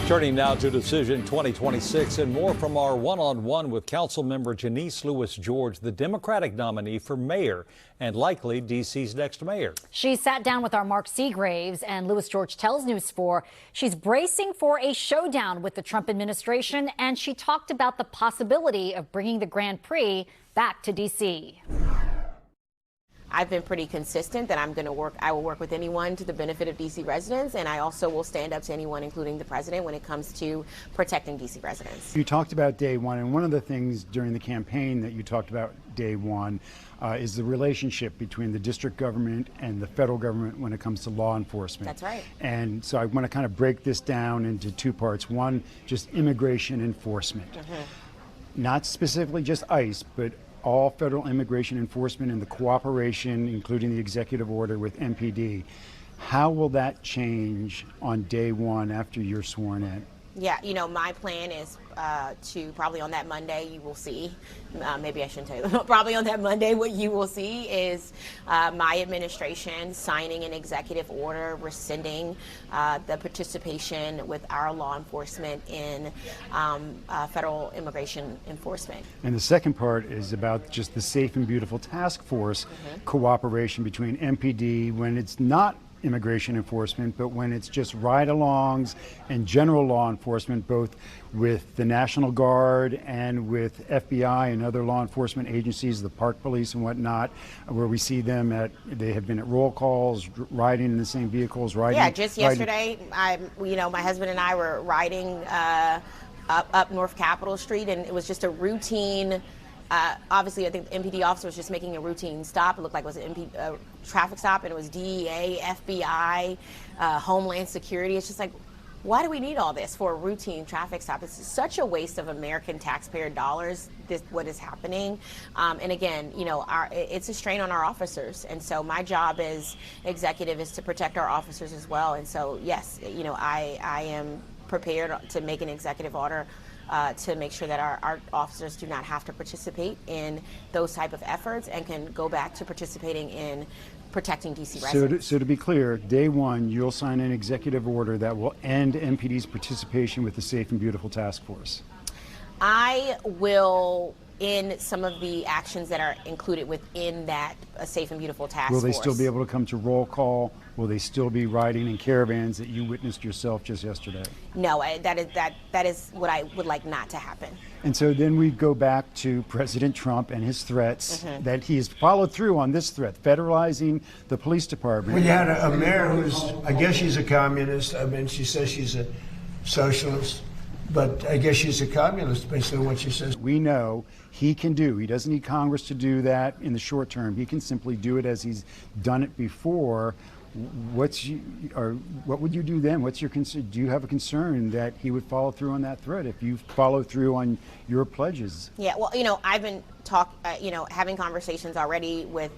Turning now to Decision 2026 and more from our one-on-one with Councilmember Janeese Lewis George, the Democratic nominee for mayor and likely D.C.'s next mayor. She sat down with our Mark Segraves, and Lewis George tells News 4 she's bracing for a showdown with the Trump administration, and she talked about the possibility of bringing the Grand Prix back to D.C. I've been pretty consistent that I will work with anyone to the benefit of D.C. residents, and I also will stand up to anyone, including the president, when it comes to protecting D.C. residents. You talked about day one, and one of the things during the campaign that you talked about day one is the relationship between the district government and the federal government when it comes to law enforcement. That's right. And so I want to kind of break this down into two parts. One, just immigration enforcement. Not specifically just ICE, but all federal immigration enforcement and the cooperation, including the executive order with MPD. How will that change on day one after you're sworn in? Yeah, you know, my plan is to probably on that Monday, you will see, maybe I shouldn't tell you, probably on that Monday, what you will see is my administration signing an executive order rescinding the participation with our law enforcement in federal immigration enforcement. And the second part is about just the Safe and Beautiful Task Force cooperation between MPD when it's not immigration enforcement, but when it's just ride-alongs and general law enforcement, both with the National Guard and with FBI and other law enforcement agencies, the park police and whatnot, where we see them they have been at roll calls, riding in the same vehicles, Yeah, just yesterday, my husband and I were riding up North Capitol Street, and it was just a routine. Obviously, I think the MPD officer was just making a routine stop. It looked like it was an traffic stop, and it was DEA, FBI, Homeland Security. It's just like, why do we need all this for a routine traffic stop? It's such a waste of American taxpayer dollars, what is happening. And again, you know, it's a strain on our officers. And so my job as executive is to protect our officers as well. And so, yes, you know, I am prepared to make an executive order to make sure that our officers do not have to participate in those type of efforts and can go back to participating in protecting D.C. residents. So to be clear, day one, you'll sign an executive order that will end MPD's participation with the Safe and Beautiful Task Force. I will in some of the actions that are included within that Safe and Beautiful Task Force. Will they still be able to come to roll call? Will they still be riding in caravans that you witnessed yourself just yesterday? No, that is what I would like not to happen. And so then we go back to President Trump and his threats that he has followed through on this threat, federalizing the police department. Well, you had a mayor who's, I guess she's a communist. I mean, she says she's a socialist, but I guess she's a communist based on what she says. We know he can do. He doesn't need Congress to do that in the short term. He can simply do it as he's done it before. What would you do then? What's your concern? Do you have a concern that he would follow through on that threat if you follow through on your pledges? Yeah, well, you know, I've been having conversations already with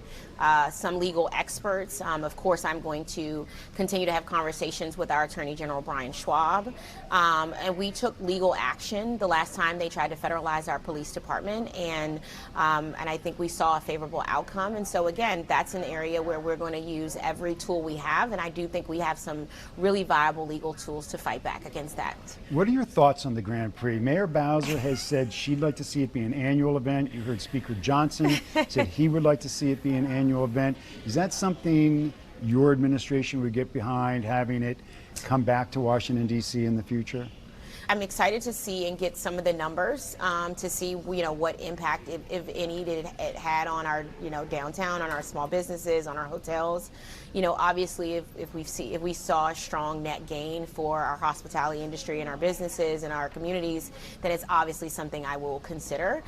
some legal experts. Of course, I'm going to continue to have conversations with our Attorney General Brian Schwab. And we took legal action the last time they tried to federalize our police department, and I think we saw a favorable outcome. And so again, that's an area where we're going to use every tool we have, and I do think we have some really viable legal tools to fight back against that. What are your thoughts on the Grand Prix? Mayor Bowser has said she'd like to see it be an annual event. You heard Speaker Johnson said he would like to see it be an annual event. Is that something your administration would get behind, having it come back to Washington, D.C. in the future? I'm excited to see and get some of the numbers to see, you know, what impact, if any, it had on our, you know, downtown, on our small businesses, on our hotels. You know, obviously, if we saw a strong net gain for our hospitality industry and our businesses and our communities, then it's obviously something I will consider.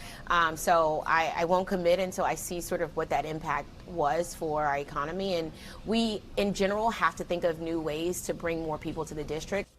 So I won't commit until I see sort of what that impact was for our economy. And we, in general, have to think of new ways to bring more people to the district.